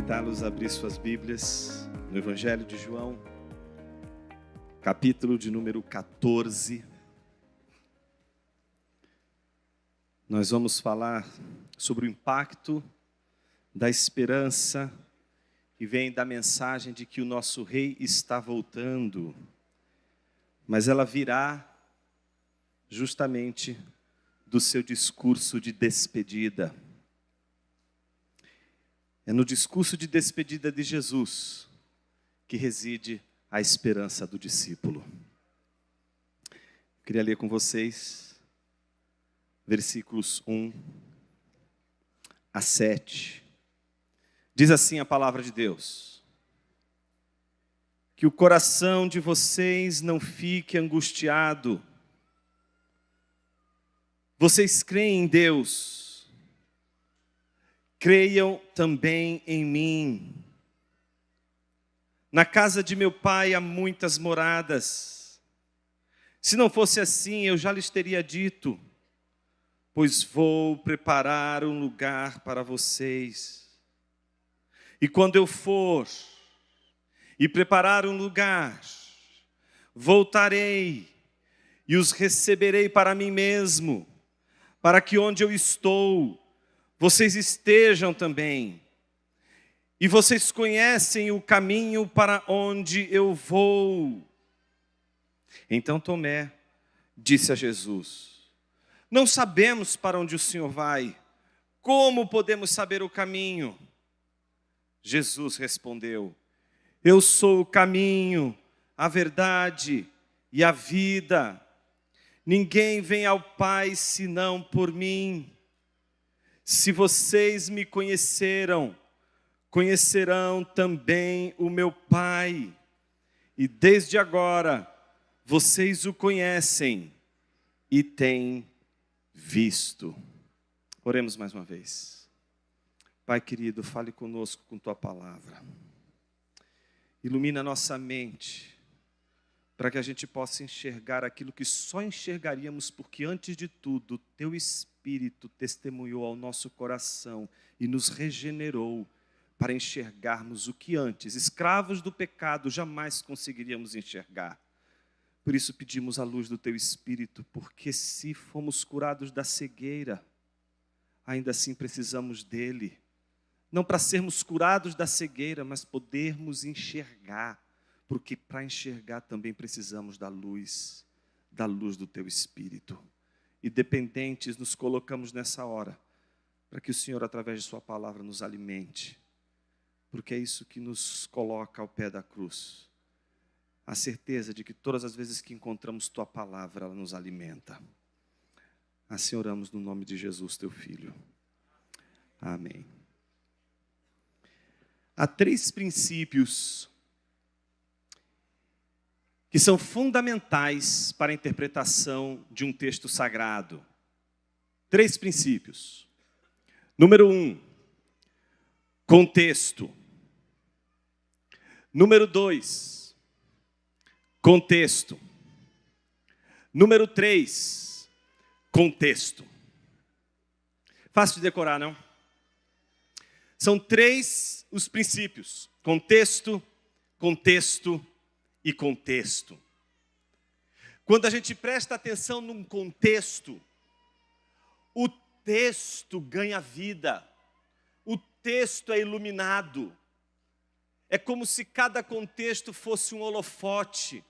convidá-los a abrir suas Bíblias no Evangelho de João, capítulo de número 14. Nós vamos falar sobre o impacto da esperança que vem da mensagem de que o nosso Rei está voltando, mas ela virá justamente do seu discurso de despedida. É no discurso de despedida de Jesus que reside a esperança do discípulo. Queria ler com vocês versículos 1 a 7. Diz assim a palavra de Deus: que o coração de vocês não fique angustiado. Vocês creem em Deus, creiam também em mim. Na casa de meu pai há muitas moradas. Se não fosse assim, eu já lhes teria dito, pois vou preparar um lugar para vocês. E quando eu for e preparar um lugar, voltarei e os receberei para mim mesmo, para que onde eu estou, vocês estejam também. E vocês conhecem o caminho para onde eu vou. Então Tomé disse a Jesus: não sabemos para onde o Senhor vai. Como podemos saber o caminho? Jesus respondeu: eu sou o caminho, a verdade e a vida. Ninguém vem ao Pai senão por mim. Se vocês me conheceram, conhecerão também o meu Pai. E desde agora, vocês o conhecem e têm visto. Oremos mais uma vez. Pai querido, fale conosco com Tua palavra. Ilumina nossa mente, para que a gente possa enxergar aquilo que só enxergaríamos, porque antes de tudo, o Teu Espírito testemunhou ao nosso coração e nos regenerou para enxergarmos o que antes, escravos do pecado, jamais conseguiríamos enxergar. Por isso pedimos a luz do Teu Espírito, porque se fomos curados da cegueira, ainda assim precisamos dEle. Não para sermos curados da cegueira, mas podermos enxergar. Porque para enxergar também precisamos da luz do Teu Espírito. E dependentes nos colocamos nessa hora, para que o Senhor, através de Sua palavra, nos alimente. Porque é isso que nos coloca ao pé da cruz. A certeza de que todas as vezes que encontramos Tua palavra, ela nos alimenta. Assim oramos no nome de Jesus, Teu Filho. Amém. Há 3 princípios que são fundamentais para a interpretação de um texto sagrado. 3 princípios. Número 1, contexto. Número 2, contexto. Número 3, contexto. Fácil de decorar, não? São 3 os princípios: contexto, contexto e contexto. Quando a gente presta atenção num contexto, o texto ganha vida, o texto é iluminado. É como se cada contexto fosse um holofote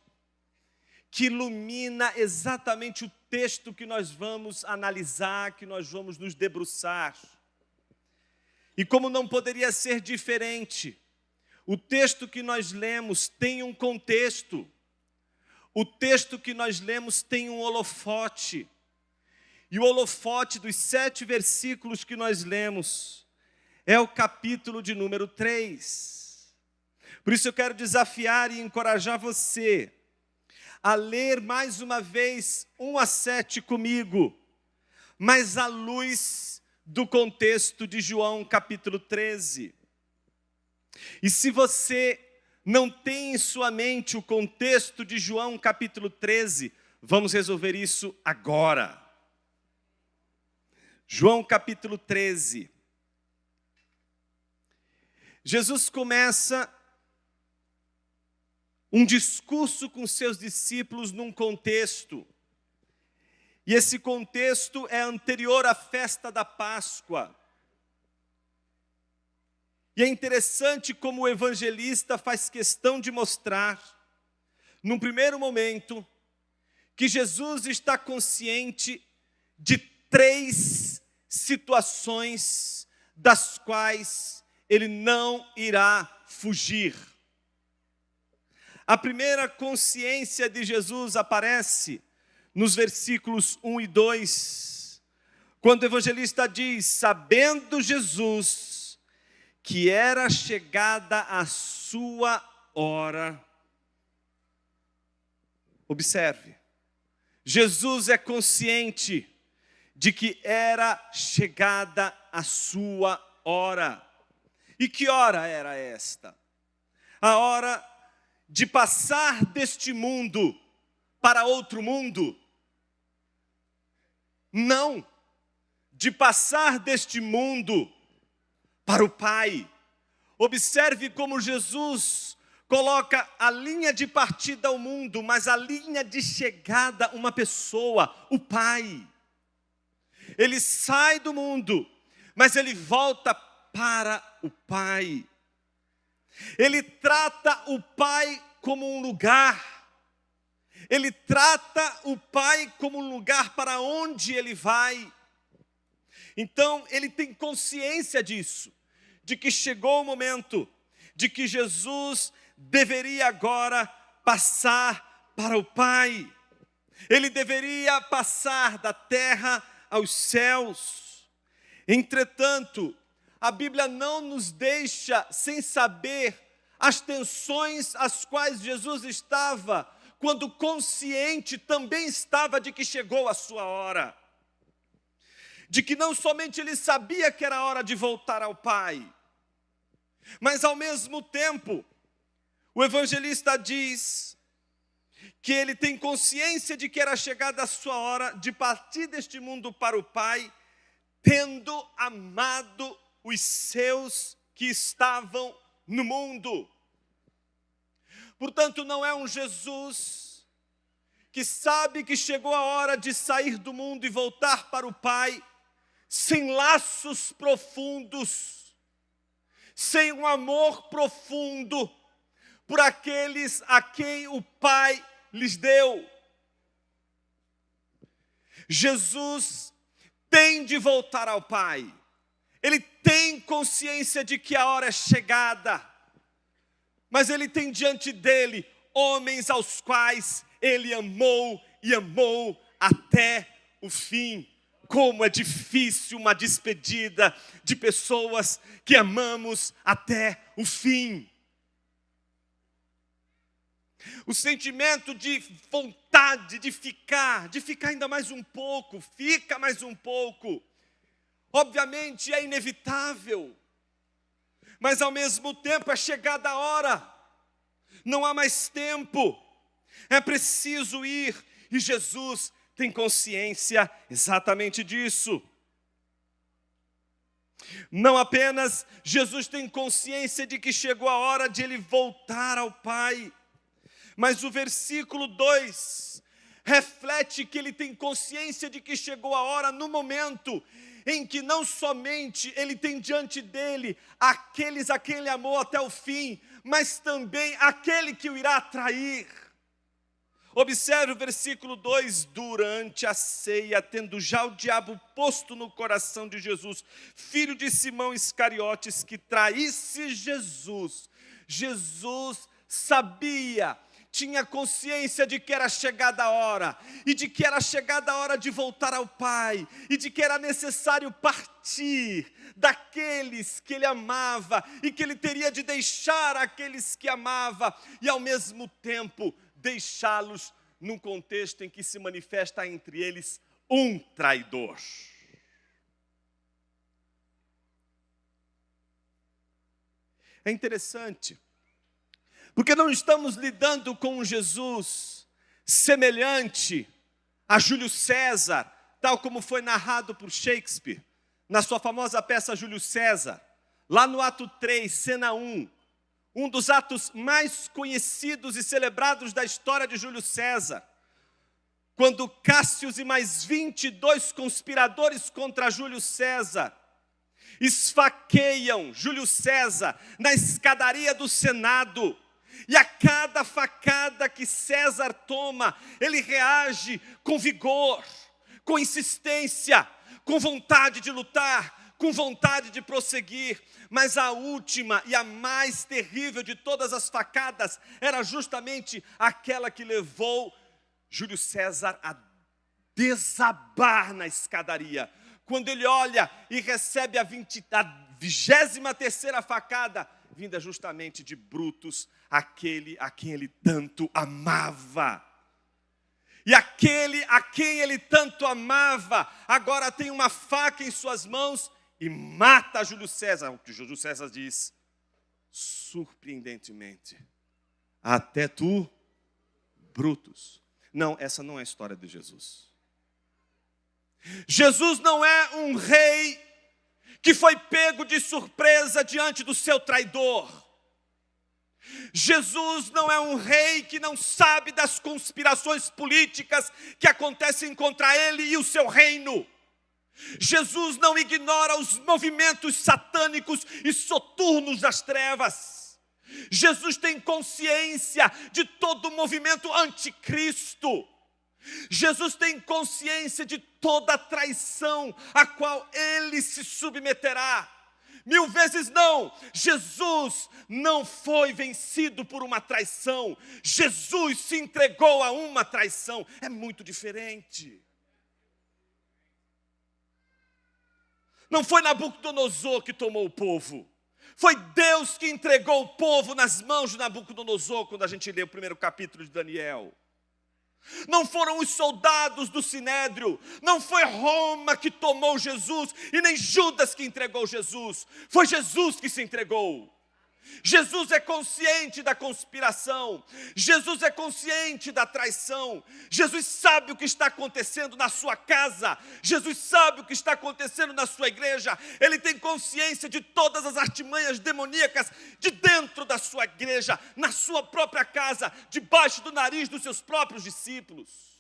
que ilumina exatamente o texto que nós vamos analisar, que nós vamos nos debruçar. E como não poderia ser diferente, o texto que nós lemos tem um contexto. O texto que nós lemos tem um holofote. E o holofote dos 7 versículos que nós lemos é o capítulo de número 3. Por isso eu quero desafiar e encorajar você a ler mais uma vez 1 a 7 comigo, mas à luz do contexto de João capítulo 13. E se você não tem em sua mente o contexto de João capítulo 13, vamos resolver isso agora. João capítulo 13. Jesus começa um discurso com seus discípulos num contexto. E esse contexto é anterior à festa da Páscoa. E é interessante como o evangelista faz questão de mostrar, num primeiro momento, que Jesus está consciente de 3 situações das quais ele não irá fugir. A primeira consciência de Jesus aparece nos versículos 1 e 2, quando o evangelista diz: sabendo Jesus que era chegada a sua hora. Observe, Jesus é consciente de que era chegada a sua hora. E que hora era esta? A hora de passar deste mundo para outro mundo? Não, de passar deste mundo para o Pai. Observe como Jesus coloca a linha de partida ao mundo, mas a linha de chegada uma pessoa, o Pai. Ele sai do mundo, mas ele volta para o Pai. Ele trata o Pai como um lugar. Ele trata o Pai como um lugar para onde ele vai. Então, ele tem consciência disso, de que chegou o momento, de que Jesus deveria agora passar para o Pai. Ele deveria passar da terra aos céus. Entretanto, a Bíblia não nos deixa sem saber as tensões às quais Jesus estava, quando consciente também estava de que chegou a sua hora. De que não somente ele sabia que era hora de voltar ao Pai, mas ao mesmo tempo, o evangelista diz que ele tem consciência de que era chegada a sua hora de partir deste mundo para o Pai, tendo amado os seus que estavam no mundo. Portanto, não é um Jesus que sabe que chegou a hora de sair do mundo e voltar para o Pai, sem laços profundos, sem um amor profundo por aqueles a quem o Pai lhes deu. Jesus tem de voltar ao Pai. Ele tem consciência de que a hora é chegada, mas ele tem diante dele homens aos quais ele amou e amou até o fim. Como é difícil uma despedida de pessoas que amamos até o fim. O sentimento de vontade de ficar ainda mais um pouco, fica mais um pouco. Obviamente é inevitável, mas ao mesmo tempo é chegada a hora, não há mais tempo, é preciso ir, e Jesus tem consciência exatamente disso. Não apenas Jesus tem consciência de que chegou a hora de ele voltar ao Pai, mas o versículo 2 reflete que ele tem consciência de que chegou a hora no momento em que não somente ele tem diante dele aqueles a quem ele amou até o fim, mas também aquele que o irá trair. Observe o versículo 2, durante a ceia, tendo já o diabo posto no coração de Jesus, filho de Simão Iscariotes, que traísse Jesus. Jesus sabia, tinha consciência de que era chegada a hora, e de que era chegada a hora de voltar ao Pai, e de que era necessário partir daqueles que ele amava, e que ele teria de deixar aqueles que amava, e ao mesmo tempo deixá-los num contexto em que se manifesta entre eles um traidor. É interessante, porque não estamos lidando com um Jesus semelhante a Júlio César, tal como foi narrado por Shakespeare, na sua famosa peça Júlio César, Lá no ato 3, cena 1, um dos atos mais conhecidos e celebrados da história de Júlio César, quando Cássio e mais 22 conspiradores contra Júlio César esfaqueiam Júlio César na escadaria do Senado. E a cada facada que César toma, ele reage com vigor, com insistência, com vontade de lutar, com vontade de prosseguir. Mas a última e a mais terrível de todas as facadas era justamente aquela que levou Júlio César a desabar na escadaria. Quando ele olha e recebe a 23ª facada, vinda justamente de Brutus, aquele a quem ele tanto amava. E aquele a quem ele tanto amava, agora tem uma faca em suas mãos e mata Júlio César. O que Júlio César diz, surpreendentemente, até tu, Brutus. Não, essa não é a história de Jesus. Jesus não é um rei que foi pego de surpresa diante do seu traidor. Jesus não é um rei que não sabe das conspirações políticas que acontecem contra ele e o seu reino. Jesus não ignora os movimentos satânicos e soturnos das trevas. Jesus tem consciência de todo o movimento anticristo. Jesus tem consciência de toda a traição a qual ele se submeterá. 1000 vezes não, Jesus não foi vencido por uma traição. Jesus se entregou a uma traição. É muito diferente. Não foi Nabucodonosor que tomou o povo. Foi Deus que entregou o povo nas mãos de Nabucodonosor, quando a gente lê o primeiro capítulo de Daniel. Não foram os soldados do Sinédrio, não foi Roma que tomou Jesus, e nem Judas que entregou Jesus, foi Jesus que se entregou. Jesus é consciente da conspiração, Jesus é consciente da traição, Jesus sabe o que está acontecendo na sua casa, Jesus sabe o que está acontecendo na sua igreja, ele tem consciência de todas as artimanhas demoníacas de dentro da sua igreja, na sua própria casa, debaixo do nariz dos seus próprios discípulos.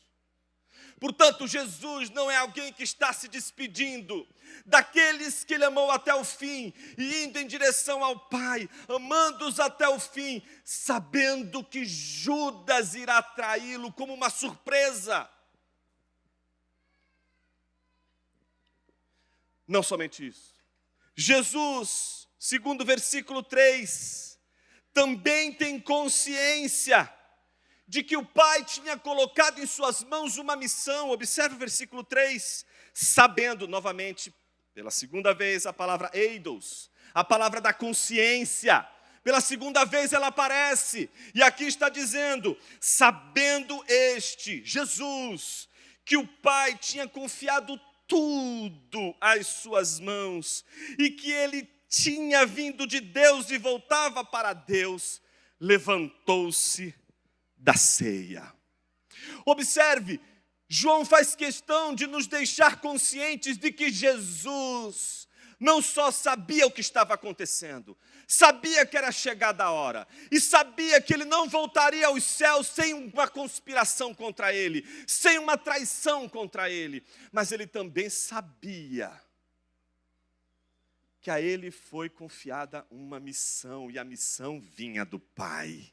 Portanto, Jesus não é alguém que está se despedindo daqueles que ele amou até o fim e indo em direção ao Pai, amando-os até o fim, sabendo que Judas irá traí-lo como uma surpresa. Não somente isso. Jesus, segundo o versículo 3, também tem consciência de que o Pai tinha colocado em suas mãos uma missão. Observe o versículo 3, sabendo, novamente, pela segunda vez, a palavra eidos, a palavra da consciência. Pela segunda vez ela aparece, e aqui está dizendo, sabendo este, Jesus, que o Pai tinha confiado tudo às suas mãos, e que ele tinha vindo de Deus e voltava para Deus, levantou-se da ceia. Observe, João faz questão de nos deixar conscientes de que Jesus não só sabia o que estava acontecendo, sabia que era chegada a hora, e sabia que ele não voltaria aos céus sem uma conspiração contra ele, sem uma traição contra ele, mas ele também sabia que a ele foi confiada uma missão, e a missão vinha do Pai.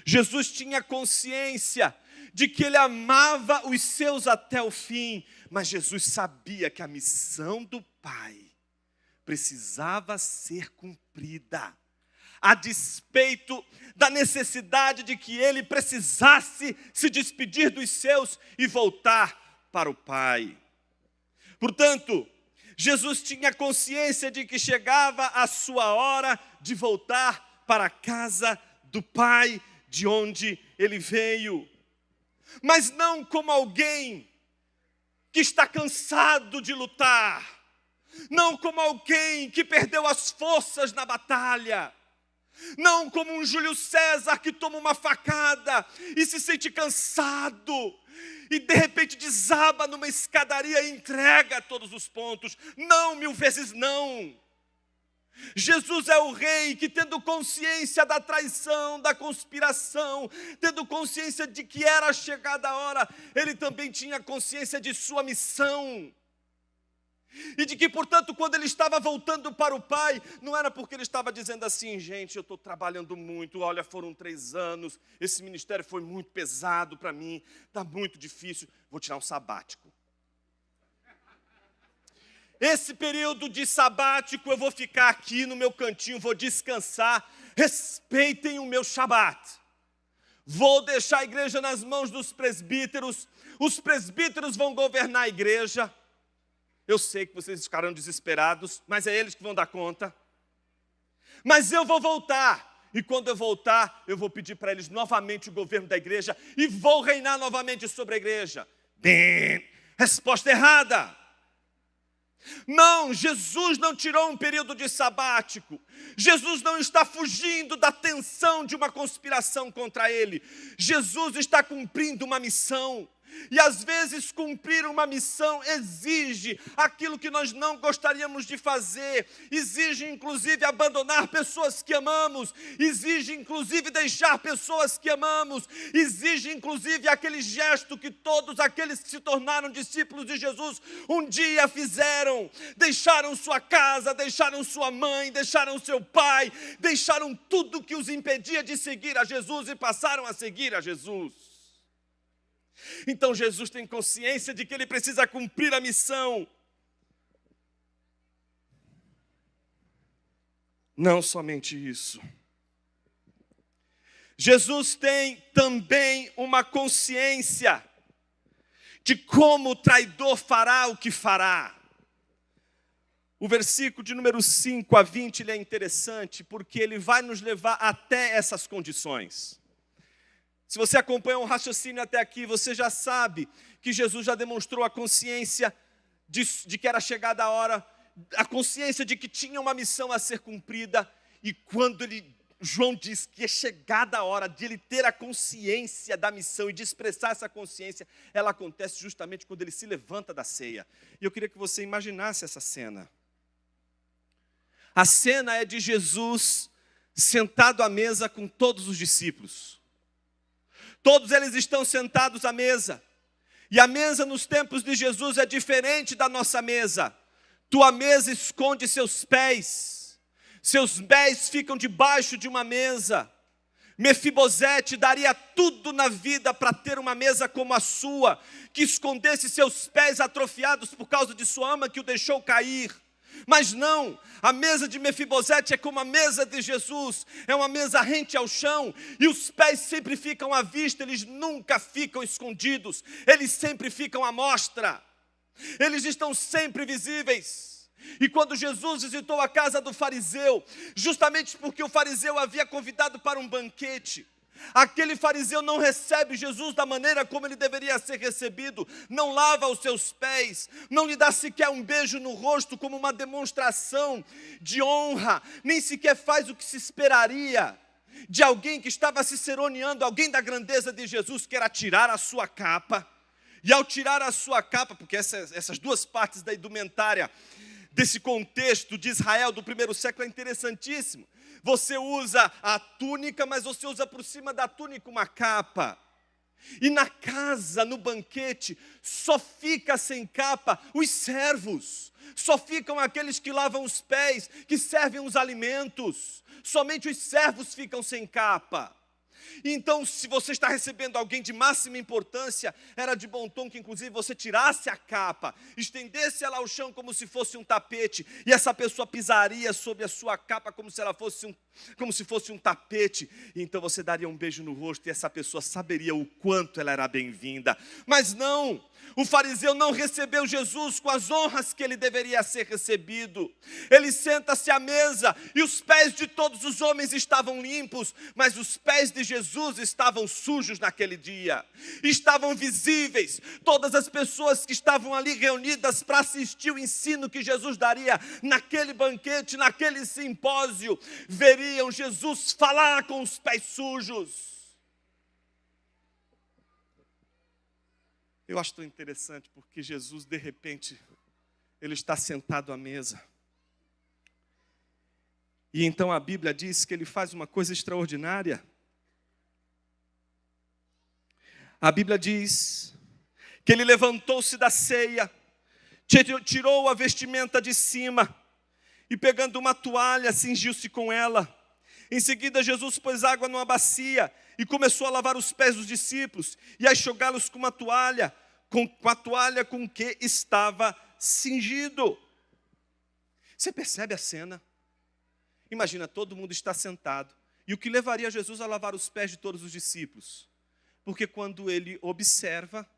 Jesus tinha consciência de que ele amava os seus até o fim, mas Jesus sabia que a missão do Pai precisava ser cumprida, a despeito da necessidade de que ele precisasse se despedir dos seus e voltar para o Pai. Portanto, Jesus tinha consciência de que chegava a sua hora de voltar para a casa do Pai, de onde ele veio, mas não como alguém que está cansado de lutar, não como alguém que perdeu as forças na batalha, não como um Júlio César que toma uma facada e se sente cansado, e de repente desaba numa escadaria e entrega todos os pontos. Não, 1000 vezes não. Jesus é o rei que, tendo consciência da traição, da conspiração, tendo consciência de que era chegada a hora, ele também tinha consciência de sua missão. E de que, portanto, quando ele estava voltando para o Pai, não era porque ele estava dizendo assim: gente, eu estou trabalhando muito, olha, foram 3 anos, esse ministério foi muito pesado para mim, está muito difícil, vou tirar um sabático. Esse período de sabático eu vou ficar aqui no meu cantinho, vou descansar, respeitem o meu Shabat. Vou deixar a igreja nas mãos dos presbíteros, os presbíteros vão governar a igreja. Eu sei que vocês ficarão desesperados, mas é eles que vão dar conta. Mas eu vou voltar, e quando eu voltar, eu vou pedir para eles novamente o governo da igreja e vou reinar novamente sobre a igreja. Bem, resposta errada. Não, Jesus não tirou um período de sabático. Jesus não está fugindo da tensão de uma conspiração contra ele. Jesus está cumprindo uma missão. E às vezes cumprir uma missão exige aquilo que nós não gostaríamos de fazer, exige inclusive abandonar pessoas que amamos, exige inclusive deixar pessoas que amamos, exige inclusive aquele gesto que todos aqueles que se tornaram discípulos de Jesus um dia fizeram: deixaram sua casa, deixaram sua mãe, deixaram seu pai, deixaram tudo que os impedia de seguir a Jesus e passaram a seguir a Jesus. Então Jesus tem consciência de que ele precisa cumprir a missão. Não somente isso. Jesus tem também uma consciência de como o traidor fará o que fará. O versículo de número 5 a 20 ele é interessante porque ele vai nos levar até essas condições. Se você acompanha um raciocínio até aqui, você já sabe que Jesus já demonstrou a consciência de que era chegada a hora, a consciência de que tinha uma missão a ser cumprida, e quando João diz que é chegada a hora de ele ter a consciência da missão e de expressar essa consciência, ela acontece justamente quando ele se levanta da ceia. E eu queria que você imaginasse essa cena. A cena é de Jesus sentado à mesa com todos os discípulos. Todos eles estão sentados à mesa. E a mesa nos tempos de Jesus é diferente da nossa mesa. Tua mesa esconde seus pés. Seus pés ficam debaixo de uma mesa. Mefibosete daria tudo na vida para ter uma mesa como a sua, que escondesse seus pés atrofiados por causa de sua ama que o deixou cair. Mas não, a mesa de Mefibosete é como a mesa de Jesus, é uma mesa rente ao chão, e os pés sempre ficam à vista, eles nunca ficam escondidos, eles sempre ficam à mostra, eles estão sempre visíveis. E quando Jesus visitou a casa do fariseu, justamente porque o fariseu havia convidado para um banquete, aquele fariseu não recebe Jesus da maneira como ele deveria ser recebido, não lava os seus pés, não lhe dá sequer um beijo no rosto como uma demonstração de honra, nem sequer faz o que se esperaria de alguém que estava ciceroneando, alguém da grandeza de Jesus, que era tirar a sua capa. E ao tirar a sua capa, porque essas duas partes da indumentária desse contexto de Israel do primeiro século é interessantíssimo. Você usa a túnica, mas você usa por cima da túnica uma capa. E na casa, no banquete, só fica sem capa os servos. Só ficam aqueles que lavam os pés, que servem os alimentos. Somente os servos ficam sem capa. Então, se você está recebendo alguém de máxima importância, era de bom tom que inclusive você tirasse a capa, estendesse ela ao chão como se fosse um tapete, e essa pessoa pisaria sobre a sua capa como se fosse um tapete, e então você daria um beijo no rosto e essa pessoa saberia o quanto ela era bem-vinda. Mas não, o fariseu não recebeu Jesus com as honras que ele deveria ser recebido. Ele senta-se à mesa e os pés de todos os homens estavam limpos, mas os pés de Jesus estavam sujos naquele dia, estavam visíveis. Todas as pessoas que estavam ali reunidas para assistir o ensino que Jesus daria naquele banquete, naquele simpósio, veriam Jesus falar com os pés sujos. Eu acho tão interessante porque Jesus, de repente, ele está sentado à mesa. E então a Bíblia diz que ele faz uma coisa extraordinária. A Bíblia diz que ele levantou-se da ceia, tirou a vestimenta de cima e pegando uma toalha, cingiu-se com ela. Em seguida, Jesus pôs água numa bacia e começou a lavar os pés dos discípulos e a enxugá-los com uma toalha, com a toalha com que estava cingido. Você percebe a cena? Imagina, todo mundo está sentado. E o que levaria Jesus a lavar os pés de todos os discípulos? Porque quando ele observa,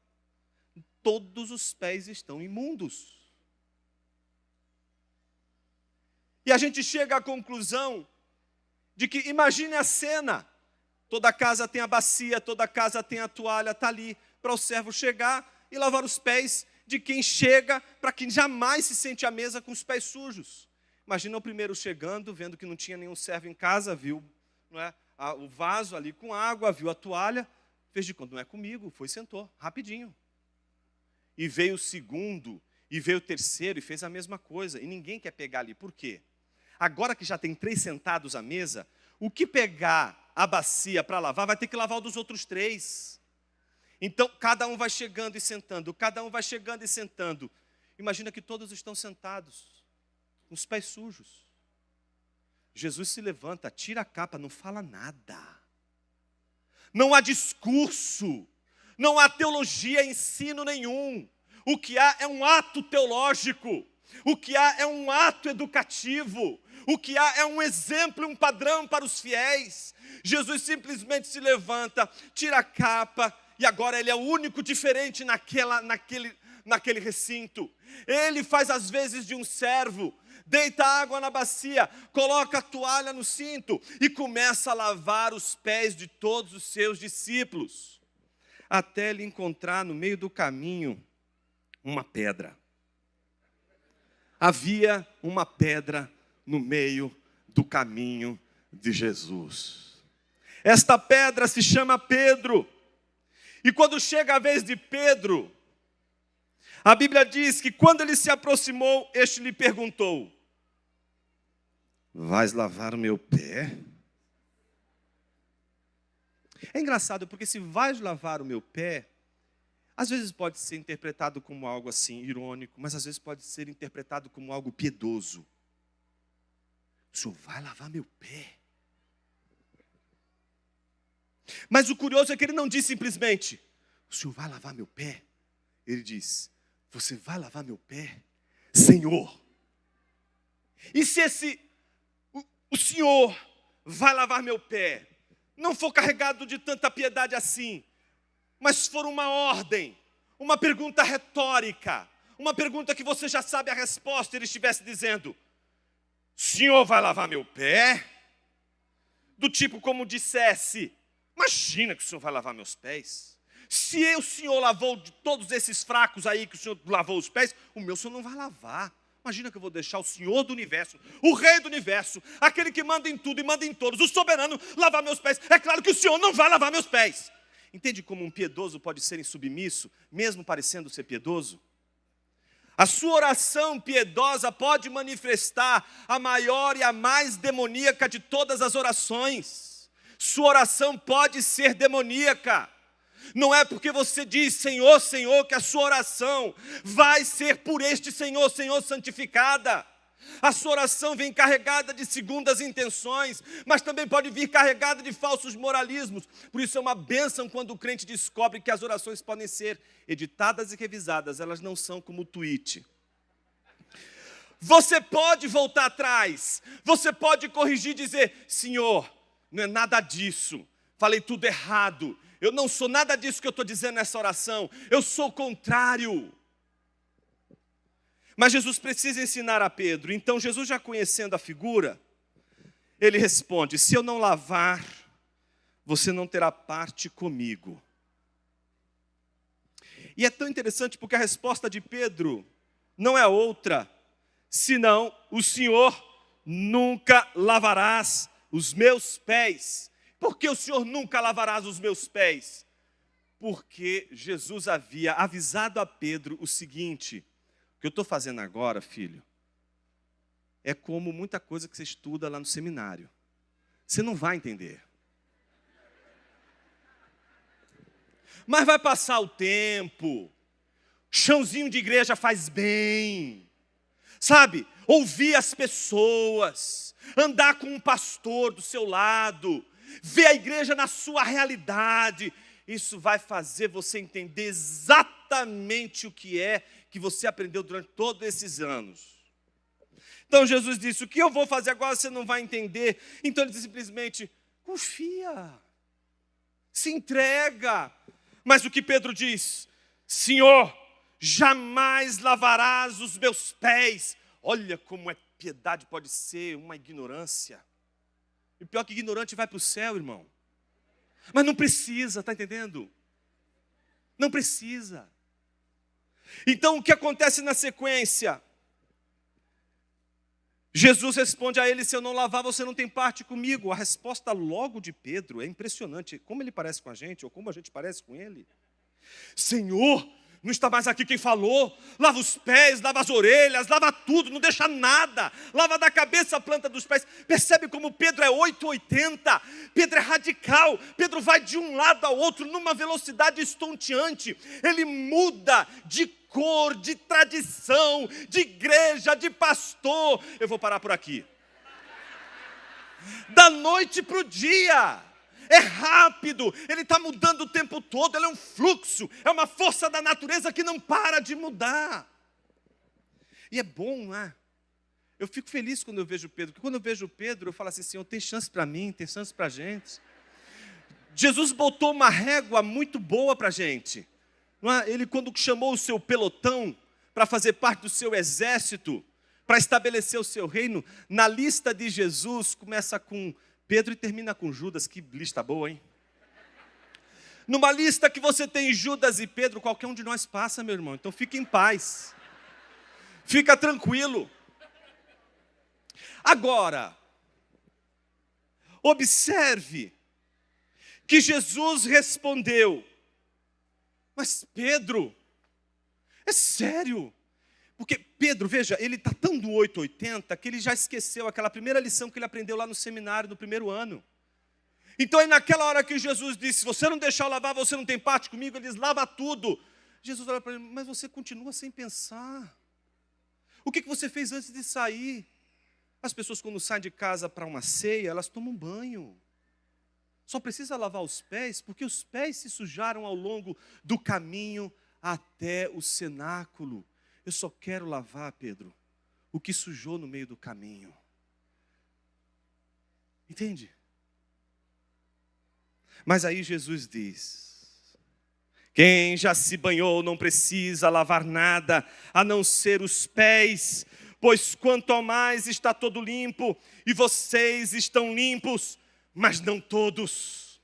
todos os pés estão imundos. E a gente chega à conclusão de que, imagine a cena, toda casa tem a bacia, toda casa tem a toalha, está ali para o servo chegar e lavar os pés de quem chega, para quem jamais se sente à mesa com os pés sujos. Imagina o primeiro chegando, vendo que não tinha nenhum servo em casa, viu, não é, o vaso ali com água, viu a toalha, fez de conta, não é comigo, foi e sentou, rapidinho. E veio o segundo, e veio o terceiro, e fez a mesma coisa, e ninguém quer pegar ali, por quê? Agora que já tem 3 sentados à mesa, o que pegar a bacia para lavar, vai ter que lavar o dos outros 3. Então, cada um vai chegando e sentando, cada um vai chegando e sentando. Imagina que todos estão sentados, com os pés sujos. Jesus se levanta, tira a capa, não fala nada. Não há discurso, não há teologia, ensino nenhum. O que há é um ato teológico, o que há é um ato educativo, o que há é um exemplo, um padrão para os fiéis. Jesus simplesmente se levanta, tira a capa, e agora ele é o único diferente naquele recinto. Ele faz as vezes de um servo, deita água na bacia, coloca a toalha no cinto e começa a lavar os pés de todos os seus discípulos, até ele encontrar no meio do caminho uma pedra. Havia uma pedra no meio do caminho de Jesus. Esta pedra se chama Pedro. E quando chega a vez de Pedro, a Bíblia diz que quando ele se aproximou, este lhe perguntou: vais lavar o meu pé? É engraçado porque se vais lavar o meu pé, às vezes pode ser interpretado como algo assim, irônico, mas às vezes pode ser interpretado como algo piedoso. O senhor vai lavar meu pé? Mas o curioso é que ele não diz simplesmente: o senhor vai lavar meu pé? Ele diz: você vai lavar meu pé, Senhor? E se o senhor vai lavar meu pé não for carregado de tanta piedade assim, mas for uma ordem, uma pergunta retórica, uma pergunta que você já sabe a resposta, ele estivesse dizendo: o senhor vai lavar meu pé? Do tipo como dissesse: imagina que o senhor vai lavar meus pés. Se o senhor lavou de todos esses fracos aí, que o senhor lavou os pés, o meu senhor não vai lavar. Imagina que eu vou deixar o Senhor do universo, o Rei do universo, aquele que manda em tudo e manda em todos, o soberano, lavar meus pés. É claro que o Senhor não vai lavar meus pés. Entende como um piedoso pode ser insubmisso, mesmo parecendo ser piedoso? A sua oração piedosa pode manifestar a maior e a mais demoníaca de todas as orações. Sua oração pode ser demoníaca. Não é porque você diz Senhor, Senhor, que a sua oração vai ser por este Senhor, Senhor santificada. A sua oração vem carregada de segundas intenções, mas também pode vir carregada de falsos moralismos. Por isso é uma bênção quando o crente descobre que as orações podem ser editadas e revisadas, elas não são como o tweet. Você pode voltar atrás, você pode corrigir e dizer: Senhor, não é nada disso, falei tudo errado. Eu não sou nada disso que eu estou dizendo nessa oração. Eu sou o contrário. Mas Jesus precisa ensinar a Pedro. Então Jesus, já conhecendo a figura, ele responde: se eu não lavar, você não terá parte comigo. E é tão interessante porque a resposta de Pedro não é outra, senão: o Senhor nunca lavarás os meus pés. Por que o Senhor nunca lavarás os meus pés? Porque Jesus havia avisado a Pedro o seguinte: o que eu estou fazendo agora, filho, é como muita coisa que você estuda lá no seminário. Você não vai entender. Mas vai passar o tempo. Chãozinho de igreja faz bem. Sabe? Ouvir as pessoas. Andar com um pastor do seu lado. Ver a igreja na sua realidade. Isso vai fazer você entender exatamente o que é que você aprendeu durante todos esses anos. Então Jesus disse, o que eu vou fazer agora você não vai entender. Então ele disse simplesmente, confia, se entrega. Mas o que Pedro diz? Senhor, jamais lavarás os meus pés. Olha como piedade pode ser uma ignorância. E pior que ignorante vai para o céu, irmão. Mas não precisa, está entendendo? Não precisa. Então o que acontece na sequência? Jesus responde a ele, se eu não lavar, você não tem parte comigo. A resposta logo de Pedro é impressionante. Como ele parece com a gente, ou como a gente parece com ele. Senhor, não está mais aqui quem falou. Lava os pés, lava as orelhas, lava tudo, não deixa nada. Lava da cabeça a planta dos pés. Percebe como Pedro é 880? Pedro é radical. Pedro vai de um lado ao outro numa velocidade estonteante. Ele muda de cor, de tradição, de igreja, de pastor. Eu vou parar por aqui. Da noite para o dia. É rápido, ele está mudando o tempo todo, ele é um fluxo, é uma força da natureza que não para de mudar. E é bom, né? Eu fico feliz quando eu vejo Pedro, porque quando eu vejo Pedro, eu falo assim, Senhor, tem chance para mim, tem chance para a gente. Jesus botou uma régua muito boa para a gente. Ele, quando chamou o seu pelotão para fazer parte do seu exército, para estabelecer o seu reino, na lista de Jesus, começa com Pedro e termina com Judas. Que lista boa, hein? Numa lista que você tem Judas e Pedro, qualquer um de nós passa, meu irmão. Então fique em paz. Fica tranquilo. Agora, observe que Jesus respondeu, mas Pedro, é sério? Porque Pedro, veja, ele está tão do 880 que ele já esqueceu aquela primeira lição que ele aprendeu lá no seminário, no primeiro ano. Então, aí naquela hora que Jesus disse, se você não deixar eu lavar, você não tem parte comigo, ele diz, lava tudo. Jesus olha para ele, mas você continua sem pensar. O que você fez antes de sair? As pessoas quando saem de casa para uma ceia, elas tomam banho. Só precisa lavar os pés, porque os pés se sujaram ao longo do caminho até o cenáculo. Eu só quero lavar, Pedro, o que sujou no meio do caminho. Entende? Mas aí Jesus diz, quem já se banhou não precisa lavar nada, a não ser os pés, pois quanto ao mais está todo limpo, e vocês estão limpos, mas não todos.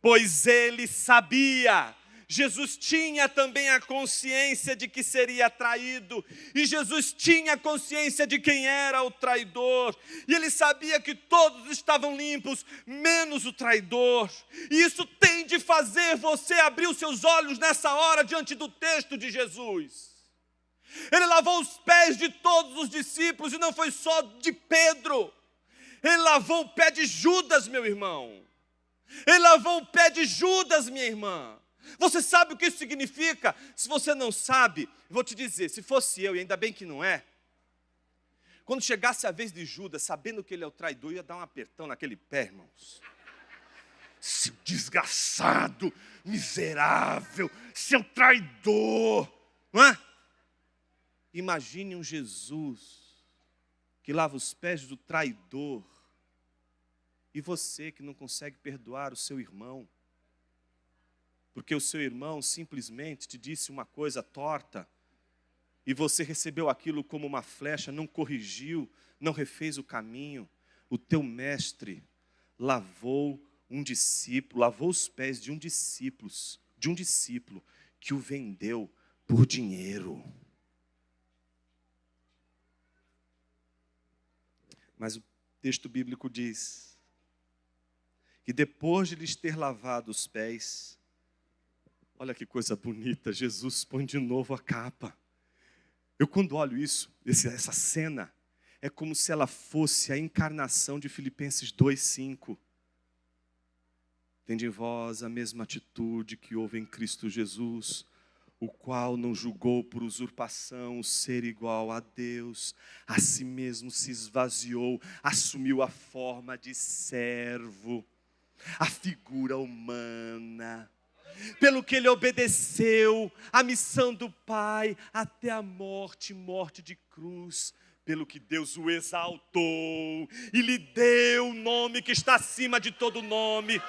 Pois ele sabia, Jesus tinha também a consciência de que seria traído, e Jesus tinha consciência de quem era o traidor, e ele sabia que todos estavam limpos, menos o traidor, e isso tem de fazer você abrir os seus olhos nessa hora diante do texto de Jesus. Ele lavou os pés de todos os discípulos, e não foi só de Pedro, ele lavou o pé de Judas, meu irmão, ele lavou o pé de Judas, minha irmã. Você sabe o que isso significa? Se você não sabe, vou te dizer, se fosse eu, e ainda bem que não é, quando chegasse a vez de Judas, sabendo que ele é o traidor, ia dar um apertão naquele pé, irmãos. Seu desgraçado, miserável, seu traidor, não é? Imagine um Jesus que lava os pés do traidor, e você que não consegue perdoar o seu irmão, porque o seu irmão simplesmente te disse uma coisa torta, e você recebeu aquilo como uma flecha, não corrigiu, não refez o caminho. O teu mestre lavou os pés de um discípulo que o vendeu por dinheiro. Mas o texto bíblico diz que depois de lhes ter lavado os pés, olha que coisa bonita, Jesus põe de novo a capa. Eu quando olho isso, essa cena, é como se ela fosse a encarnação de Filipenses 2:5. Tende em vós a mesma atitude que houve em Cristo Jesus, o qual não julgou por usurpação o ser igual a Deus, a si mesmo se esvaziou, assumiu a forma de servo, a figura humana, pelo que ele obedeceu à missão do Pai até a morte de cruz, pelo que Deus o exaltou e lhe deu o nome que está acima de todo nome,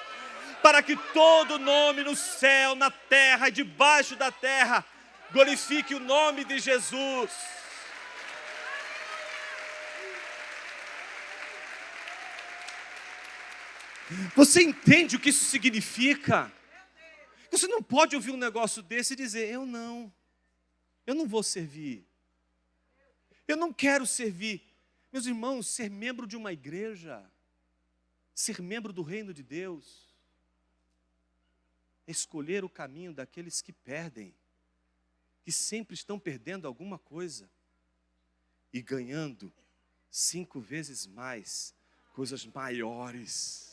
para que todo nome no céu, na terra e debaixo da terra glorifique o nome de Jesus. Você entende o que isso significa? Você não pode ouvir um negócio desse e dizer, eu não vou servir. Eu não quero servir. Meus irmãos, ser membro de uma igreja, ser membro do reino de Deus, é escolher o caminho daqueles que perdem, que sempre estão perdendo alguma coisa e ganhando 5 vezes mais, coisas maiores,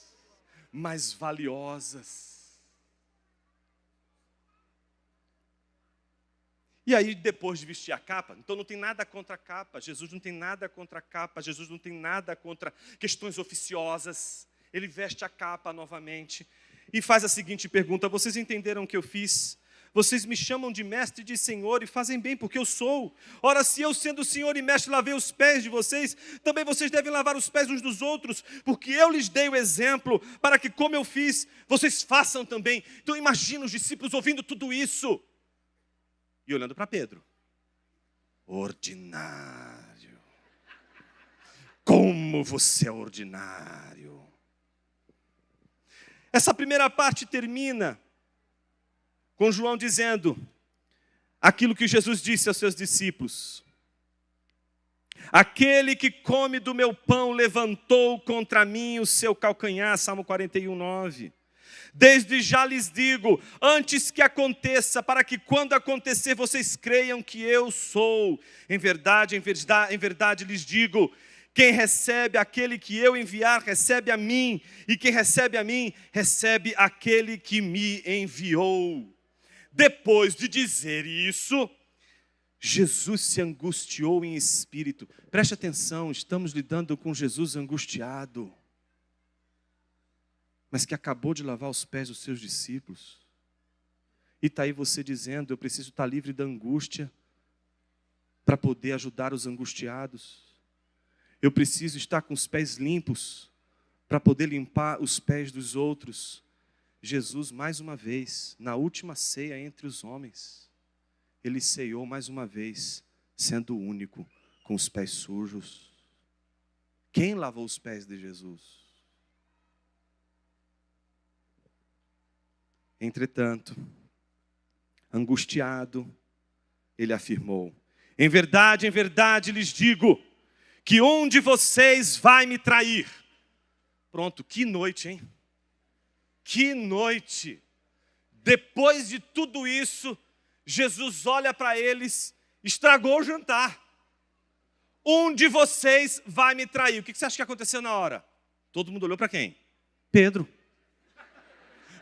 mais valiosas. E aí, depois de vestir a capa, então não tem nada contra a capa, Jesus não tem nada contra a capa, Jesus não tem nada contra questões oficiosas, ele veste a capa novamente e faz a seguinte pergunta, vocês entenderam o que eu fiz? Vocês me chamam de mestre e de senhor e fazem bem, porque eu sou. Ora, se eu sendo senhor e mestre lavei os pés de vocês, também vocês devem lavar os pés uns dos outros, porque eu lhes dei o exemplo, para que como eu fiz, vocês façam também. Então imagina os discípulos ouvindo tudo isso e olhando para Pedro. Ordinário. Como você é ordinário. Essa primeira parte termina com João dizendo aquilo que Jesus disse aos seus discípulos. Aquele que come do meu pão levantou contra mim o seu calcanhar, Salmo 41:9. Desde já lhes digo, antes que aconteça, para que quando acontecer vocês creiam que eu sou. Em verdade lhes digo, quem recebe aquele que eu enviar, recebe a mim, e quem recebe a mim, recebe aquele que me enviou. Depois de dizer isso, Jesus se angustiou em espírito. Preste atenção, estamos lidando com Jesus angustiado, mas que acabou de lavar os pés dos seus discípulos. E está aí você dizendo, eu preciso estar livre da angústia para poder ajudar os angustiados. Eu preciso estar com os pés limpos para poder limpar os pés dos outros. Jesus, mais uma vez, na última ceia entre os homens, ele ceiou mais uma vez, sendo o único, com os pés sujos. Quem lavou os pés de Jesus? Entretanto, angustiado, ele afirmou, em verdade lhes digo, que um de vocês vai me trair. Pronto, que noite, hein? Que noite! Depois de tudo isso, Jesus olha para eles, estragou o jantar. Um de vocês vai me trair. O que você acha que aconteceu na hora? Todo mundo olhou para quem? Pedro.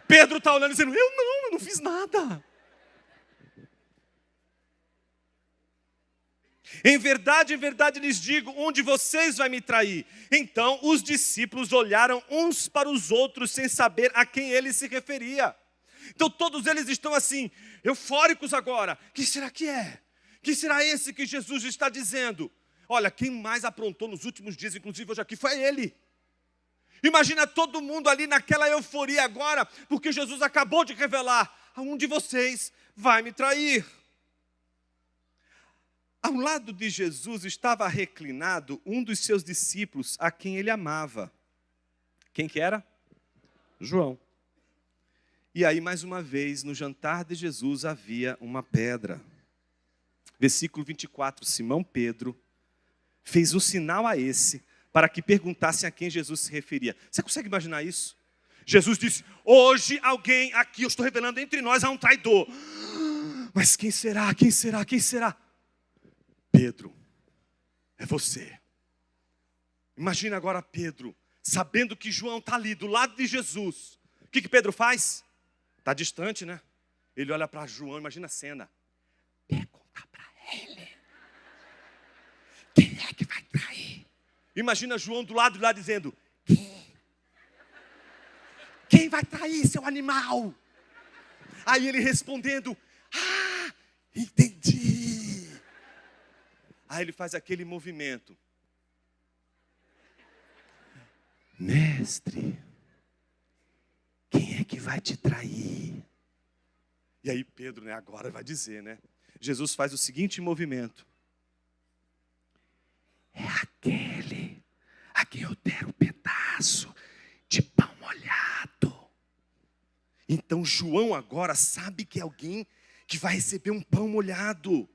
Pedro está olhando e dizendo, eu não fiz nada. Em verdade lhes digo, um de vocês vai me trair. Então os discípulos olharam uns para os outros sem saber a quem ele se referia. Então todos eles estão assim, eufóricos agora. Quem será que é? Quem será esse que Jesus está dizendo? Olha, quem mais aprontou nos últimos dias, inclusive hoje aqui, foi ele. Imagina todo mundo ali naquela euforia agora, porque Jesus acabou de revelar, um de vocês vai me trair. Ao lado de Jesus estava reclinado um dos seus discípulos a quem ele amava. Quem que era? João. E aí, mais uma vez, no jantar de Jesus havia uma pedra. Versículo 24, Simão Pedro fez um sinal a esse para que perguntassem a quem Jesus se referia. Você consegue imaginar isso? Jesus disse, hoje alguém aqui, eu estou revelando entre nós, há um traidor. Mas quem será? Quem será? Quem será? Pedro, é você. Imagina agora Pedro, sabendo que João está ali do lado de Jesus. O que Pedro faz? Está distante, né? Ele olha para João, imagina a cena. Pergunta para ele. Quem é que vai trair? Imagina João do lado de lá dizendo: quem vai trair, seu animal? Aí ele respondendo: ah, entendi. Aí ele faz aquele movimento. Mestre, quem é que vai te trair? E aí Pedro, né, agora vai dizer, né? Jesus faz o seguinte movimento. É aquele a quem eu der um pedaço de pão molhado. Então João agora sabe que é alguém que vai receber um pão molhado.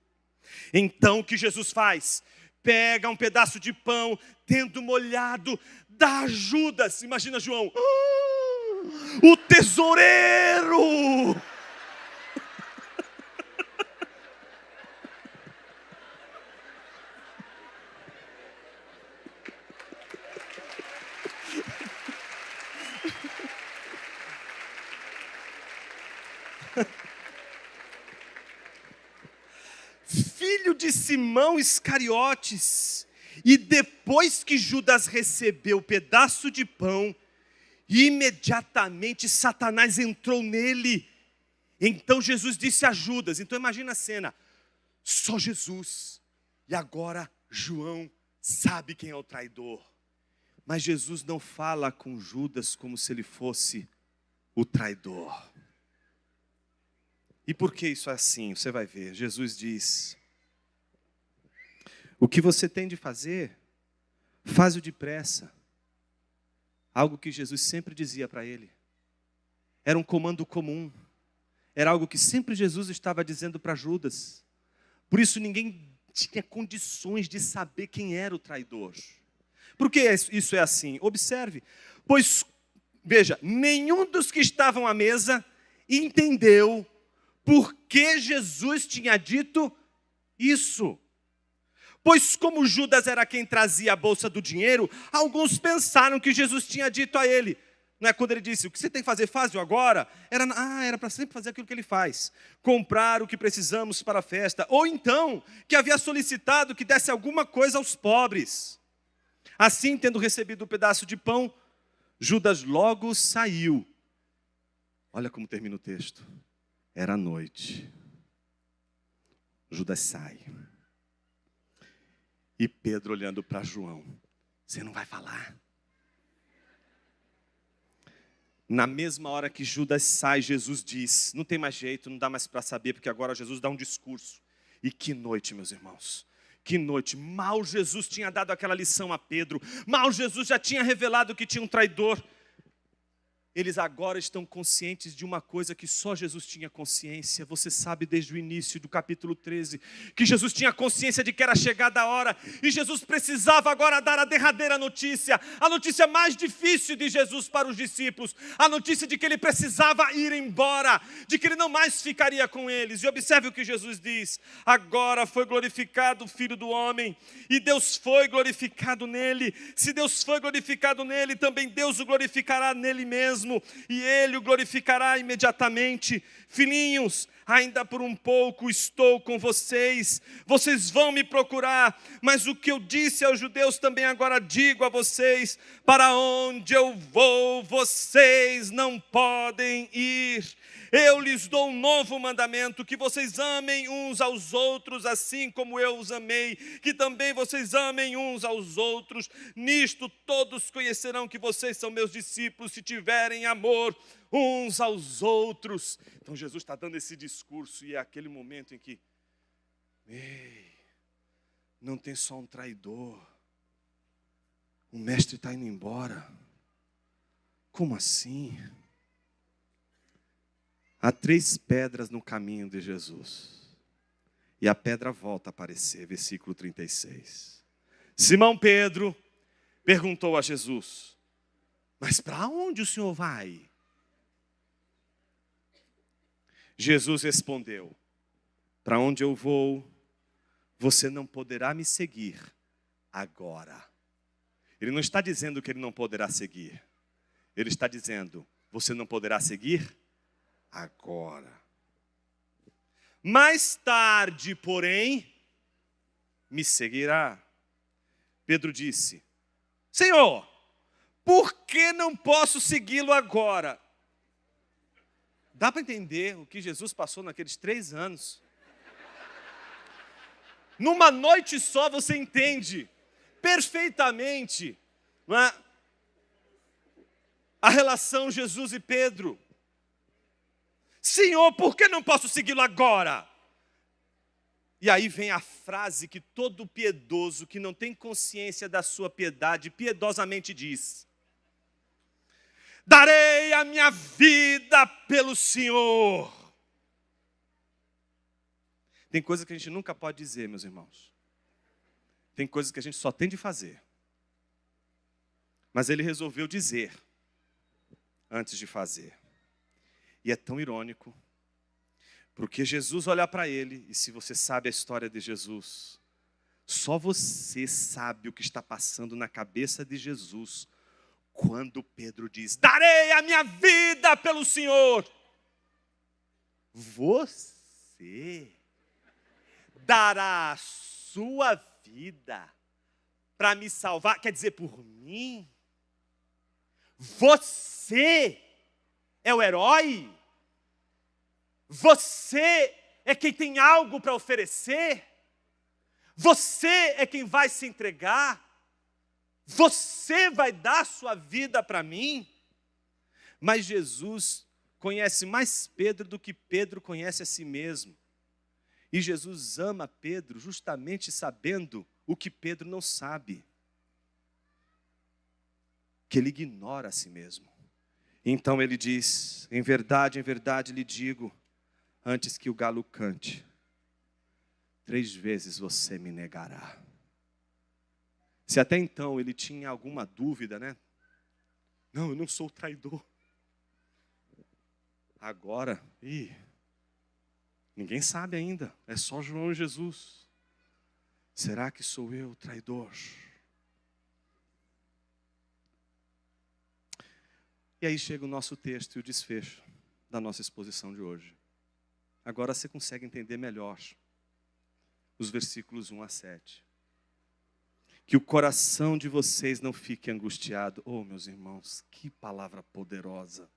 Então o que Jesus faz? Pega um pedaço de pão, tendo molhado, dá a Judas. Imagina João, o tesoureiro. Filho de Simão Iscariotes. E depois que Judas recebeu o pedaço de pão, imediatamente Satanás entrou nele. Então Jesus disse a Judas, então imagina a cena, só Jesus, e agora João sabe quem é o traidor. Mas Jesus não fala com Judas como se ele fosse o traidor. E por que isso é assim? Você vai ver. Jesus diz: o que você tem de fazer, faz-o depressa. Algo que Jesus sempre dizia para ele. Era um comando comum. Era algo que sempre Jesus estava dizendo para Judas. Por isso ninguém tinha condições de saber quem era o traidor. Por que isso é assim? Observe. Pois, veja, nenhum dos que estavam à mesa entendeu por que Jesus tinha dito isso. Pois como Judas era quem trazia a bolsa do dinheiro, alguns pensaram que Jesus tinha dito a ele. Não é quando ele disse, o que você tem que fazer, faz-o agora. Era para sempre fazer aquilo que ele faz. Comprar o que precisamos para a festa. Ou então, que havia solicitado que desse alguma coisa aos pobres. Assim, tendo recebido um pedaço de pão, Judas logo saiu. Olha como termina o texto. Era noite. Judas sai. E Pedro olhando para João. Você não vai falar? Na mesma hora que Judas sai, Jesus diz, não tem mais jeito, não dá mais para saber, porque agora Jesus dá um discurso. E que noite, meus irmãos. Que noite. Mal Jesus tinha dado aquela lição a Pedro. Mal Jesus já tinha revelado que tinha um traidor. Eles agora estão conscientes de uma coisa que só Jesus tinha consciência. Você sabe desde o início do capítulo 13, que Jesus tinha consciência de que era chegada a hora. E Jesus precisava agora dar a derradeira notícia. A notícia mais difícil de Jesus para os discípulos. A notícia de que ele precisava ir embora. De que ele não mais ficaria com eles. E observe o que Jesus diz. Agora foi glorificado o Filho do Homem. E Deus foi glorificado nele. Se Deus foi glorificado nele, também Deus o glorificará nele mesmo. E ele o glorificará imediatamente. Filhinhos, ainda por um pouco estou com vocês. Vocês vão me procurar, mas o que eu disse aos judeus também agora digo a vocês: para onde eu vou, vocês não podem ir. Eu lhes dou um novo mandamento, que vocês amem uns aos outros, assim como eu os amei, que também vocês amem uns aos outros. Nisto todos conhecerão que vocês são meus discípulos, se tiverem amor uns aos outros. Então Jesus está dando esse discurso, e é aquele momento em que, não tem só um traidor, o mestre está indo embora. Como assim? Há 3 pedras no caminho de Jesus. E a pedra volta a aparecer, versículo 36. Simão Pedro perguntou a Jesus: mas para onde o Senhor vai? Jesus respondeu: para onde eu vou, você não poderá me seguir agora. Ele não está dizendo que ele não poderá seguir. Ele está dizendo, você não poderá seguir agora. Mais tarde, porém, me seguirá. Pedro disse, Senhor, por que não posso segui-lo agora? Dá para entender o que Jesus passou naqueles 3 anos. Numa noite só você entende perfeitamente, não é? A relação Jesus e Pedro. Senhor, por que não posso segui-lo agora? E aí vem a frase que todo piedoso que não tem consciência da sua piedade, piedosamente diz. Darei a minha vida pelo Senhor. Tem coisa que a gente nunca pode dizer, meus irmãos. Tem coisas que a gente só tem de fazer. Mas ele resolveu dizer antes de fazer. E é tão irônico, porque Jesus olha para ele, e se você sabe a história de Jesus, só você sabe o que está passando na cabeça de Jesus, quando Pedro diz, darei a minha vida pelo Senhor. Você dará a sua vida para me salvar, quer dizer, por mim? Você é o herói? Você é quem tem algo para oferecer? Você é quem vai se entregar? Você vai dar sua vida para mim? Mas Jesus conhece mais Pedro do que Pedro conhece a si mesmo. E Jesus ama Pedro justamente sabendo o que Pedro não sabe. Que ele ignora a si mesmo. Então ele diz, em verdade lhe digo, antes que o galo cante, 3 vezes você me negará. Se até então ele tinha alguma dúvida, né? Não, eu não sou traidor. Agora, ninguém sabe ainda, é só João e Jesus. Será que sou eu o traidor? E aí chega o nosso texto e o desfecho da nossa exposição de hoje. Agora você consegue entender melhor os versículos 1 a 7. Que o coração de vocês não fique angustiado. Oh, meus irmãos, que palavra poderosa.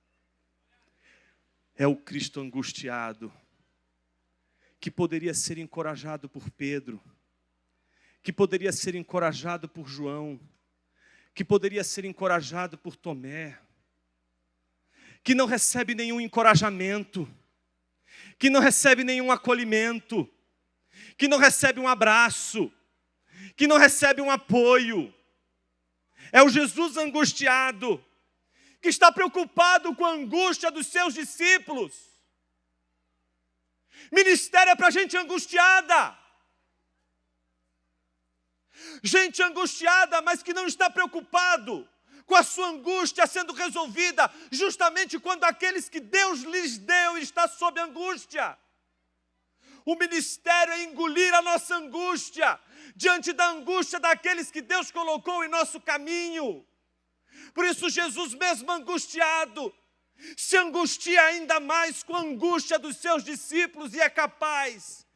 É o Cristo angustiado, que poderia ser encorajado por Pedro, que poderia ser encorajado por João, que poderia ser encorajado por Tomé, que não recebe nenhum encorajamento, que não recebe nenhum acolhimento, que não recebe um abraço, que não recebe um apoio. É o Jesus angustiado, que está preocupado com a angústia dos seus discípulos. Ministério é para gente angustiada. Gente angustiada, mas que não está preocupado com a sua angústia sendo resolvida, justamente quando aqueles que Deus lhes deu está sob angústia. O ministério é engolir a nossa angústia, diante da angústia daqueles que Deus colocou em nosso caminho. Por isso Jesus, mesmo angustiado, se angustia ainda mais com a angústia dos seus discípulos e é capaz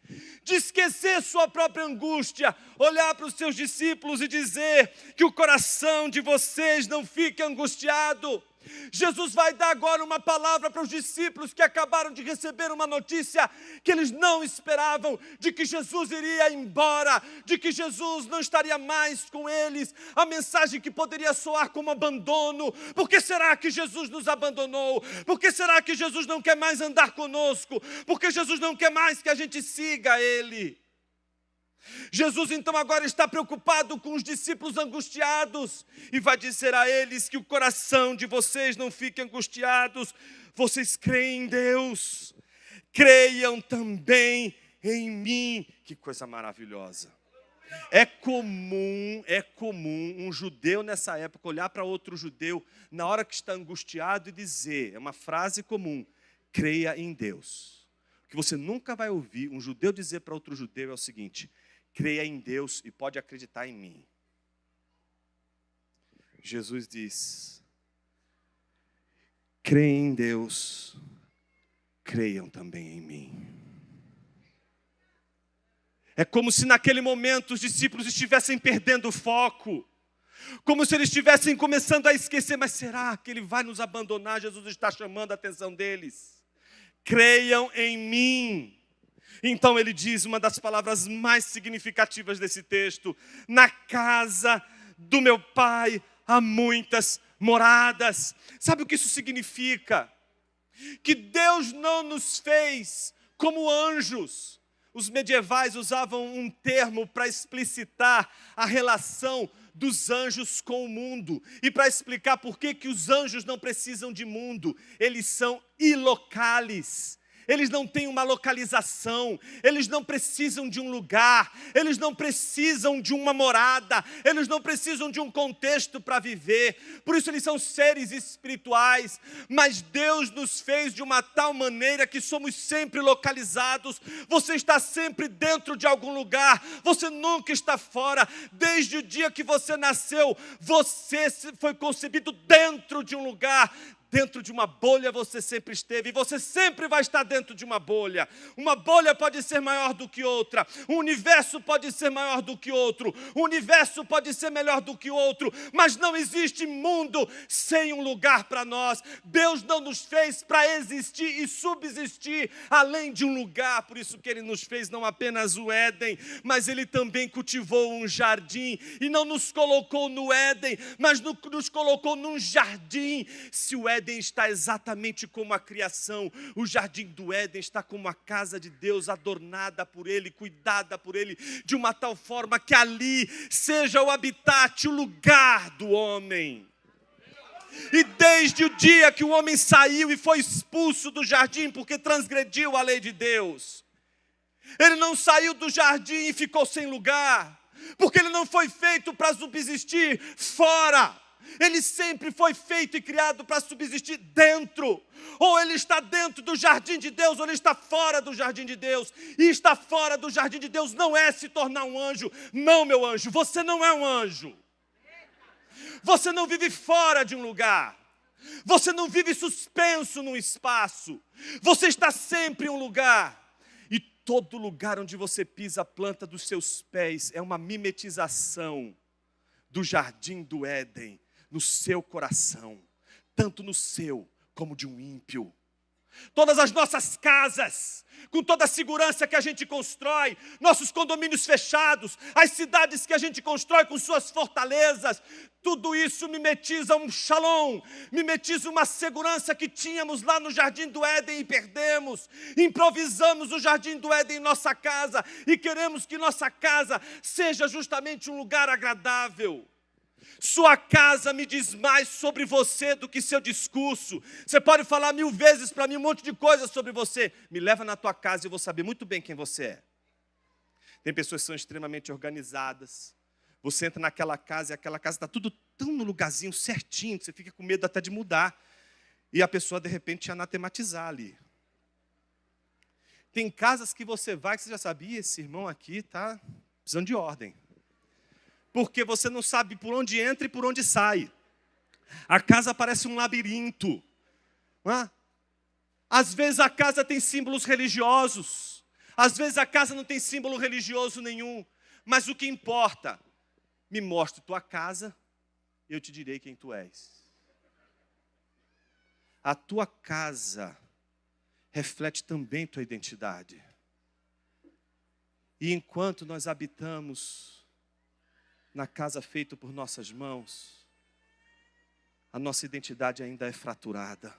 de esquecer sua própria angústia, olhar para os seus discípulos e dizer que o coração de vocês não fique angustiado. Jesus vai dar agora uma palavra para os discípulos que acabaram de receber uma notícia que eles não esperavam, de que Jesus iria embora, de que Jesus não estaria mais com eles. A mensagem que poderia soar como abandono. Por que será que Jesus nos abandonou? Por que será que Jesus não quer mais andar conosco? Por que Jesus não quer mais que a gente siga Ele? Jesus então agora está preocupado com os discípulos angustiados e vai dizer a eles que o coração de vocês não fique angustiados. Vocês creem em Deus, creiam também em mim. Que coisa maravilhosa. É comum um judeu nessa época olhar para outro judeu na hora que está angustiado e dizer, é uma frase comum, creia em Deus. O que você nunca vai ouvir um judeu dizer para outro judeu é o seguinte, creia em Deus e pode acreditar em mim. Jesus diz: creem em Deus, creiam também em mim. É como se naquele momento os discípulos estivessem perdendo o foco, como se eles estivessem começando a esquecer, mas será que Ele vai nos abandonar? Jesus está chamando a atenção deles. Creiam em mim. Então Ele diz uma das palavras mais significativas desse texto: na casa do meu Pai há muitas moradas. Sabe o que isso significa? Que Deus não nos fez como anjos. Os medievais usavam um termo para explicitar a relação dos anjos com o mundo e para explicar por que os anjos não precisam de mundo. Eles são ilocales. Eles não têm uma localização, eles não precisam de um lugar, eles não precisam de uma morada, eles não precisam de um contexto para viver. Por isso eles são seres espirituais, mas Deus nos fez de uma tal maneira que somos sempre localizados. Você está sempre dentro de algum lugar, você nunca está fora. Desde o dia que você nasceu, você foi concebido dentro de um lugar. Dentro de uma bolha você sempre esteve, e você sempre vai estar dentro de uma bolha. Uma bolha pode ser maior do que outra, um universo pode ser maior do que outro, um universo pode ser melhor do que outro, mas não existe mundo sem um lugar para nós. Deus não nos fez para existir e subsistir além de um lugar. Por isso que Ele nos fez não apenas o Éden, mas Ele também cultivou um jardim, e não nos colocou no Éden, mas nos colocou num jardim. Se o Éden está exatamente como a criação, o jardim do Éden está como a casa de Deus, adornada por Ele, cuidada por Ele, de uma tal forma que ali seja o habitat, o lugar do homem. E desde o dia que o homem saiu e foi expulso do jardim porque transgrediu a lei de Deus, ele não saiu do jardim e ficou sem lugar, porque ele não foi feito para subsistir fora. Ele sempre foi feito e criado para subsistir dentro. Ou ele está dentro do jardim de Deus, ou ele está fora do jardim de Deus. E estar fora do jardim de Deus não é se tornar um anjo. Não, meu anjo, você não é um anjo. Você não vive fora de um lugar. Você não vive suspenso num espaço. Você está sempre em um lugar. E todo lugar onde você pisa a planta dos seus pés é uma mimetização do jardim do Éden no seu coração, tanto no seu como de um ímpio. Todas as nossas casas, com toda a segurança que a gente constrói, nossos condomínios fechados, as cidades que a gente constrói com suas fortalezas, tudo isso mimetiza um shalom, mimetiza uma segurança que tínhamos lá no jardim do Éden e perdemos. Improvisamos o jardim do Éden em nossa casa e queremos que nossa casa seja justamente um lugar agradável. Sua casa me diz mais sobre você do que seu discurso. Você pode falar 1000 vezes para mim um monte de coisas sobre você. Me leva na tua casa e eu vou saber muito bem quem você é. Tem pessoas que são extremamente organizadas. Você entra naquela casa e aquela casa está tudo tão no lugarzinho certinho que você fica com medo até de mudar. E a pessoa, de repente, te anatematizar ali. Tem casas que você vai que você já sabia, esse irmão aqui está precisando de ordem. Porque você não sabe por onde entra e por onde sai. A casa parece um labirinto. Às vezes a casa tem símbolos religiosos. Às vezes a casa não tem símbolo religioso nenhum. Mas o que importa? Me mostre tua casa e eu te direi quem tu és. A tua casa reflete também tua identidade. E enquanto nós habitamos na casa feita por nossas mãos, a nossa identidade ainda é fraturada.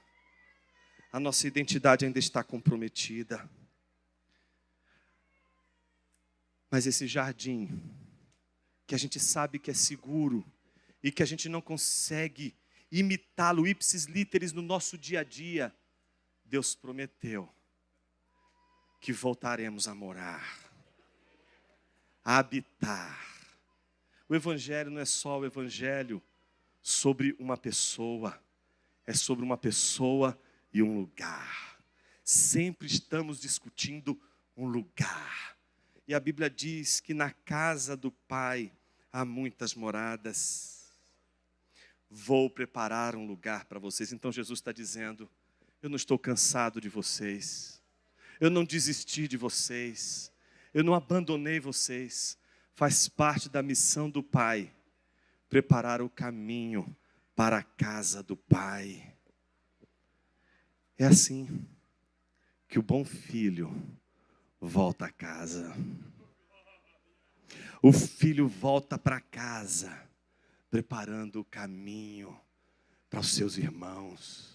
A nossa identidade ainda está comprometida. Mas esse jardim, que a gente sabe que é seguro e que a gente não consegue imitá-lo ipsis literis no nosso dia a dia, Deus prometeu que voltaremos a morar, a habitar. O Evangelho não é só o Evangelho sobre uma pessoa, é sobre uma pessoa e um lugar. Sempre estamos discutindo um lugar. E a Bíblia diz que na casa do Pai há muitas moradas. vou preparar um lugar para vocês. Então Jesus está dizendo, eu não estou cansado de vocês, eu não desisti de vocês, eu não abandonei vocês. Faz parte da missão do Pai, preparar o caminho para a casa do Pai. É assim que o bom filho volta a casa. O filho volta para casa, preparando o caminho para os seus irmãos.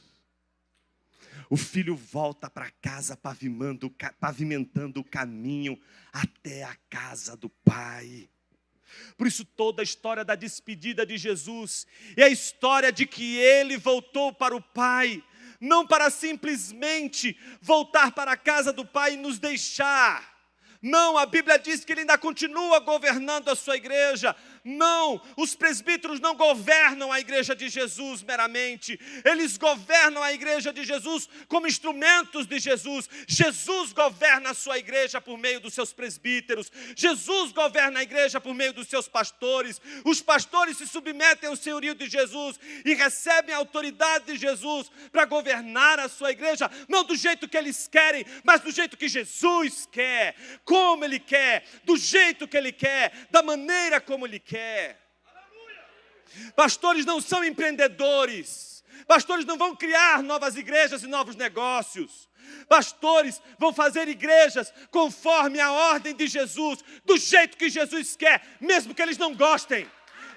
O filho volta para casa pavimentando o caminho até a casa do Pai. Por isso toda a história da despedida de Jesus é a história de que Ele voltou para o Pai, não para simplesmente voltar para a casa do Pai e nos deixar. Não, a Bíblia diz que Ele ainda continua governando a sua igreja. Não, os presbíteros não governam a igreja de Jesus meramente. Eles governam a igreja de Jesus como instrumentos de Jesus. Jesus governa a sua igreja por meio dos seus presbíteros. Jesus governa a igreja por meio dos seus pastores. Os pastores se submetem ao senhorio de Jesus e recebem a autoridade de Jesus para governar a sua igreja, não do jeito que eles querem, mas do jeito que Jesus quer, como Ele quer, do jeito que Ele quer, da maneira como Ele quer. Pastores não são empreendedores. Pastores não vão criar novas igrejas e novos negócios. Pastores vão fazer igrejas conforme a ordem de Jesus, do jeito que Jesus quer, mesmo que eles não gostem.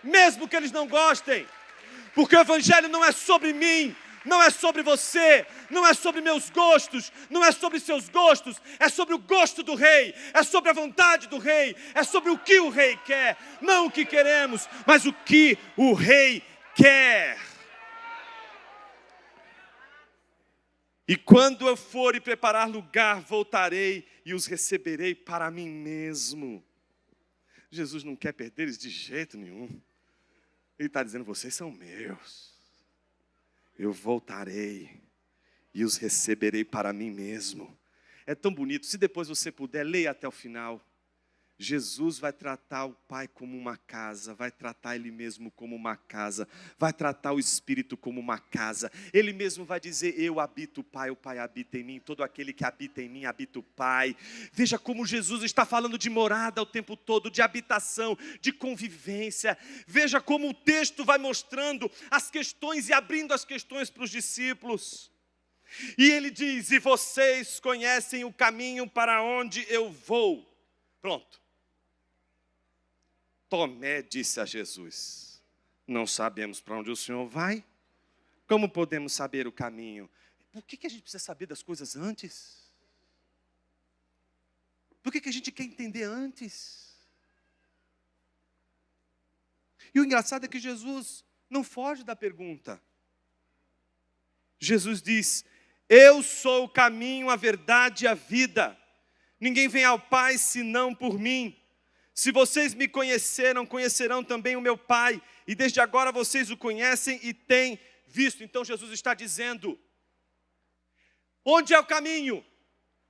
Mesmo que eles não gostem. Porque o Evangelho não é sobre mim, não é sobre você, não é sobre meus gostos, não é sobre seus gostos, é sobre o gosto do Rei, é sobre a vontade do Rei, é sobre o que o Rei quer, não o que queremos, mas o que o Rei quer. E quando eu for e preparar lugar, voltarei e os receberei para mim mesmo. Jesus não quer perder eles de jeito nenhum. Ele está dizendo, vocês são meus. Eu voltarei e os receberei para mim mesmo. É tão bonito. Se depois você puder, leia até o final. Jesus vai tratar o Pai como uma casa, vai tratar Ele mesmo como uma casa, vai tratar o Espírito como uma casa. Ele mesmo vai dizer, eu habito o Pai habita em mim, todo aquele que habita em mim habita o Pai. Veja como Jesus está falando de morada o tempo todo, de habitação, de convivência. Veja como o texto vai mostrando as questões e abrindo as questões para os discípulos. E ele diz, e vocês conhecem o caminho para onde eu vou. Pronto. Tomé disse a Jesus, não sabemos para onde o Senhor vai, como podemos saber o caminho? Por que a gente precisa saber das coisas antes? Por que a gente quer entender antes? E o engraçado é que Jesus não foge da pergunta. Jesus diz, eu sou o caminho, a verdade e a vida. Ninguém vem ao Pai senão por mim. Se vocês me conheceram, conhecerão também o meu Pai. E desde agora vocês o conhecem e têm visto. Então Jesus está dizendo, onde é o caminho?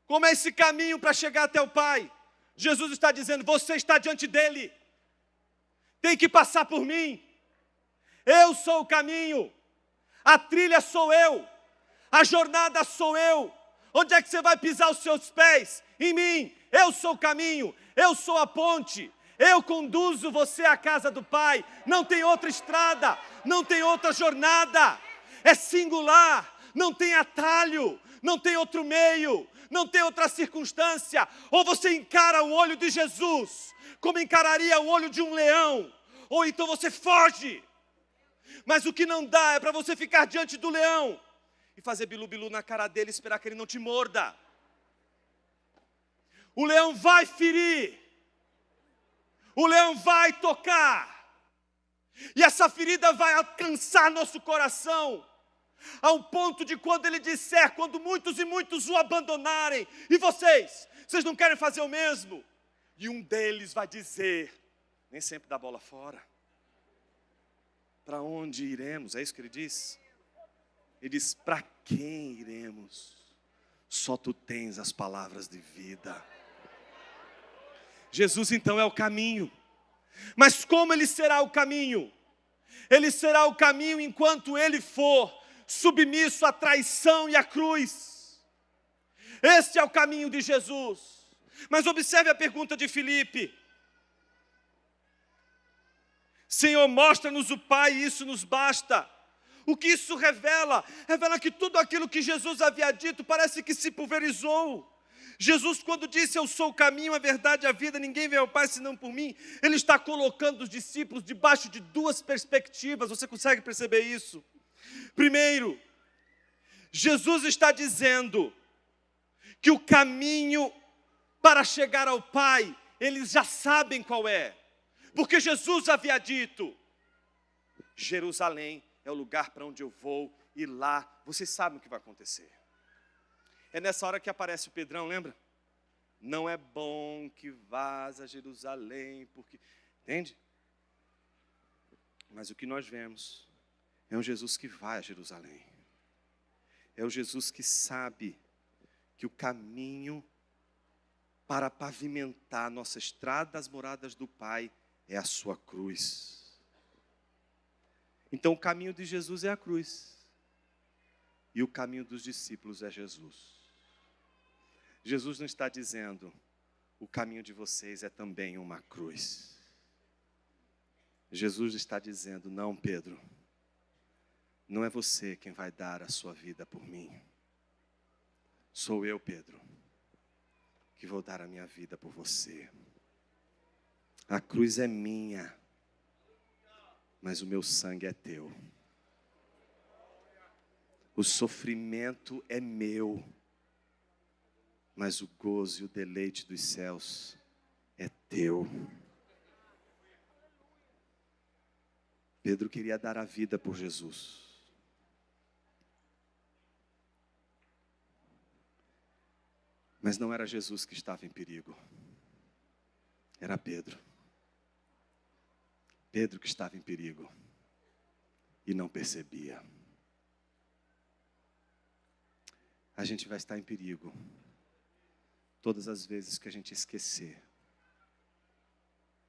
Como é esse caminho para chegar até o Pai? Jesus está dizendo, você está diante dele. Tem que passar por mim. Eu sou o caminho. A trilha sou eu. A jornada sou eu. Onde é que você vai pisar os seus pés? Em mim. Eu sou o caminho. Eu sou a ponte. Eu conduzo você à casa do Pai. Não tem outra estrada. Não tem outra jornada. É singular. Não tem atalho. Não tem outro meio. Não tem outra circunstância. Ou você encara o olho de Jesus como encararia o olho de um leão. Ou então você foge. Mas o que não dá é para você ficar diante do leão e fazer bilu-bilu na cara dele e esperar que ele não te morda. O leão vai ferir. O leão vai tocar. E essa ferida vai alcançar nosso coração. Ao ponto de quando ele disser, quando muitos e muitos o abandonarem. E vocês não querem fazer o mesmo? E um deles vai dizer, nem sempre dá bola fora. Para onde iremos? É isso que ele diz? Ele diz, para quem iremos? Só tu tens as palavras de vida. Jesus então é o caminho. Mas como ele será o caminho? Ele será o caminho enquanto ele for submisso à traição e à cruz. Este é o caminho de Jesus. Mas observe a pergunta de Filipe. Senhor, mostra-nos o Pai e isso nos basta. O que isso revela? Revela que tudo aquilo que Jesus havia dito parece que se pulverizou. Jesus, quando disse, eu sou o caminho, a verdade e a vida, ninguém vem ao Pai senão por mim, Ele está colocando os discípulos debaixo de duas perspectivas. Você consegue perceber isso? Primeiro, Jesus está dizendo que o caminho para chegar ao Pai, eles já sabem qual é. Porque Jesus havia dito, Jerusalém é o lugar para onde eu vou, e lá vocês sabem o que vai acontecer. É nessa hora que aparece o Pedrão, lembra? Não é bom que vás a Jerusalém, porque... Entende? Mas o que nós vemos é um Jesus que vai a Jerusalém. É o Jesus que sabe que o caminho para pavimentar a nossa estrada das moradas do Pai é a sua cruz. Então o caminho de Jesus é a cruz. E o caminho dos discípulos é Jesus. Jesus não está dizendo, o caminho de vocês é também uma cruz. Jesus está dizendo, não, Pedro, não é você quem vai dar a sua vida por mim. Sou eu, Pedro, que vou dar a minha vida por você. A cruz é minha, mas o meu sangue é teu. O sofrimento é meu, mas o gozo e o deleite dos céus é teu. Pedro queria dar a vida por Jesus. Mas não era Jesus que estava em perigo. Era Pedro. Pedro que estava em perigo. E não percebia. A gente vai estar em perigo todas as vezes que a gente esquecer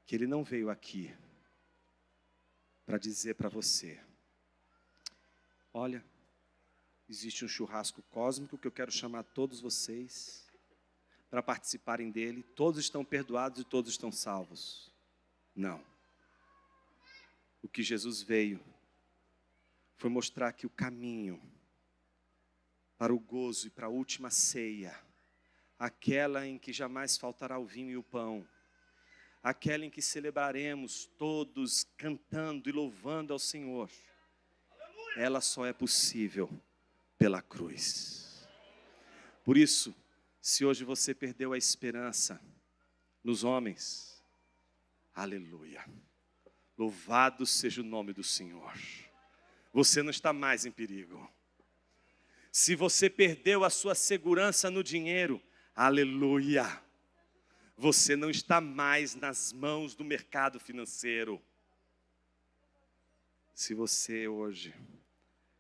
que Ele não veio aqui para dizer para você, olha, existe um churrasco cósmico que eu quero chamar todos vocês para participarem dele, todos estão perdoados e todos estão salvos. Não. O que Jesus veio foi mostrar que o caminho para o gozo e para a última ceia, aquela em que jamais faltará o vinho e o pão, aquela em que celebraremos todos cantando e louvando ao Senhor, ela só é possível pela cruz. Por isso, se hoje você perdeu a esperança nos homens, aleluia, louvado seja o nome do Senhor, você não está mais em perigo. Se você perdeu a sua segurança no dinheiro, aleluia, você não está mais nas mãos do mercado financeiro. Se você hoje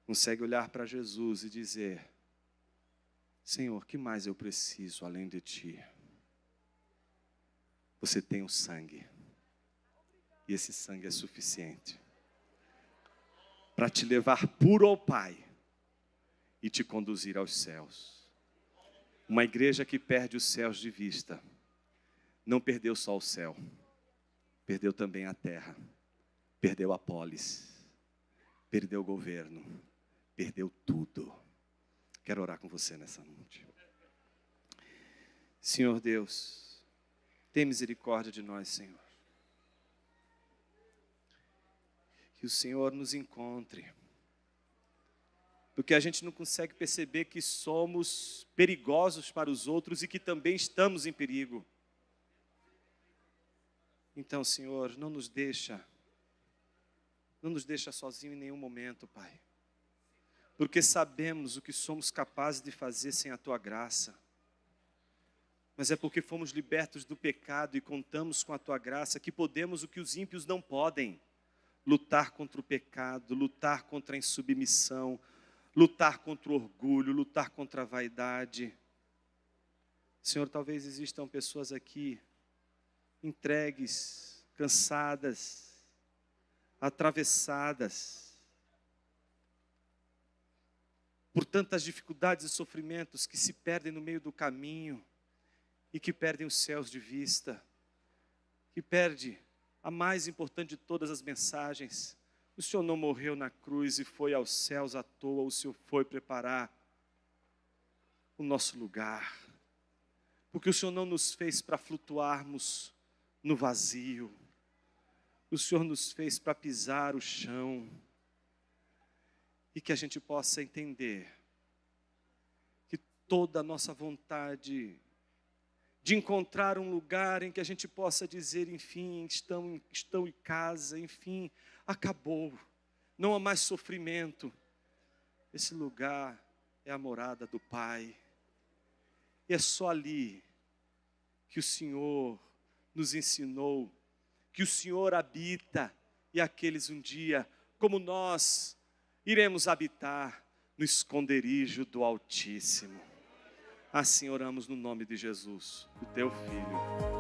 consegue olhar para Jesus e dizer, Senhor, que mais eu preciso além de Ti? Você tem o sangue, e esse sangue é suficiente para te levar puro ao Pai e te conduzir aos céus. Uma igreja que perde os céus de vista, não perdeu só o céu, perdeu também a terra, perdeu a polis, perdeu o governo, perdeu tudo. Quero orar com você nessa noite. Senhor Deus, tem misericórdia de nós, Senhor. Que o Senhor nos encontre. Porque a gente não consegue perceber que somos perigosos para os outros e que também estamos em perigo. Então, Senhor, não nos deixa sozinho em nenhum momento, Pai. Porque sabemos o que somos capazes de fazer sem a Tua graça. Mas é porque fomos libertos do pecado e contamos com a Tua graça que podemos o que os ímpios não podem. Lutar contra o pecado, lutar contra a insubmissão, lutar contra o orgulho, lutar contra a vaidade. Senhor, talvez existam pessoas aqui entregues, cansadas, atravessadas por tantas dificuldades e sofrimentos que se perdem no meio do caminho e que perdem os céus de vista, que perde a mais importante de todas as mensagens. O Senhor não morreu na cruz e foi aos céus à toa, o Senhor foi preparar o nosso lugar, porque o Senhor não nos fez para flutuarmos no vazio, o Senhor nos fez para pisar o chão, e que a gente possa entender que toda a nossa vontade de encontrar um lugar em que a gente possa dizer, enfim, estão em casa, enfim, acabou, não há mais sofrimento. Esse lugar é a morada do Pai. E é só ali que o Senhor nos ensinou, que o Senhor habita, e aqueles um dia, como nós, iremos habitar no esconderijo do Altíssimo. Assim oramos no nome de Jesus, o teu Filho.